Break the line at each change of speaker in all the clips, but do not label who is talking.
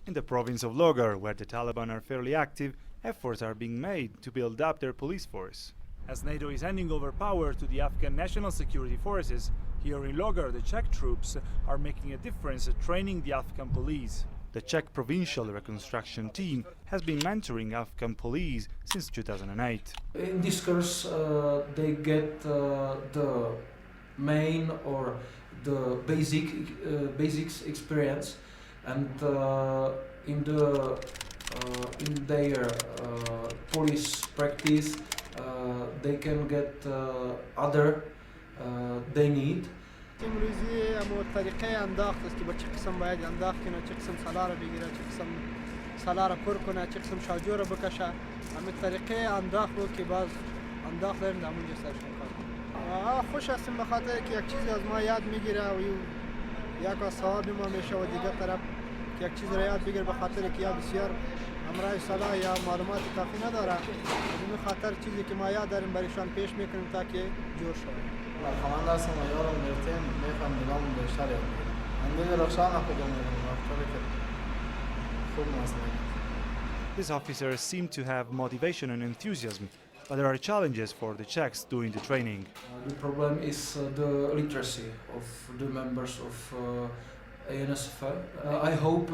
In the province of Logar, where the Taliban are fairly active, efforts are being made to build up their police force. As NATO is handing over power to the Afghan National Security Forces, here in Logar the Czech troops are making a difference at training the Afghan police. The Czech provincial reconstruction team has been mentoring Afghan police since 2008.
In this course they get the main or the basics experience, and in their police practice they can get other they need.
امروزی اما طریقه انداخت است که با چه قسم باید انداخت کنه، چه قسم سالار بگیره، چه قسم سالار پر کنه، چه قسم شاجور بکشه. همین طریقه انداخت رو که باز انداخت داریم در اونجا سرشون کنیم. خوش هستیم به خاطر که یک چیزی از ما یاد میگیره و یک از صحابی ما میشه و دیگر طرف که یک چیز را یاد بگیره به خاطر که یا بسیار امرای صلاح یا معلومات کافی نداره. از این خاطر چیزی که ما یاد داریم برایشان پیش میکنیم تا که جور شود.
These officers seem to have motivation and enthusiasm, but there are challenges for the Czechs doing the training.
The problem is the literacy of the members of ANSF. I hope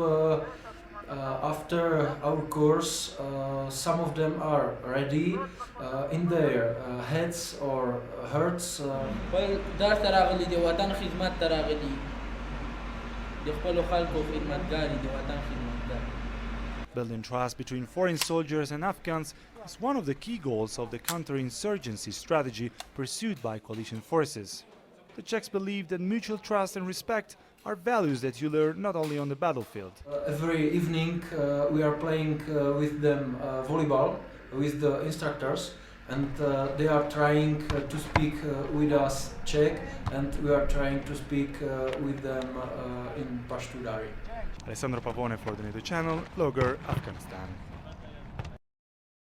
after our course some of them are ready in their heads or hearts.
در تراغلی دی وطن خدمت تراغلی دی خپل خلکو خدمتګاری دی وطن خدمتګار.
Building trust between foreign soldiers and Afghans is one of the key goals of the counterinsurgency strategy pursued by coalition forces. The Czechs believe that mutual trust and respect are values that you learn not only on the battlefield.
Every evening we are playing with them volleyball with the instructors, and they are trying to speak with us Czech, and we are trying to speak with them in Pashto Dari.
Alessandro Pavone for the NATO channel, Logar, Afghanistan.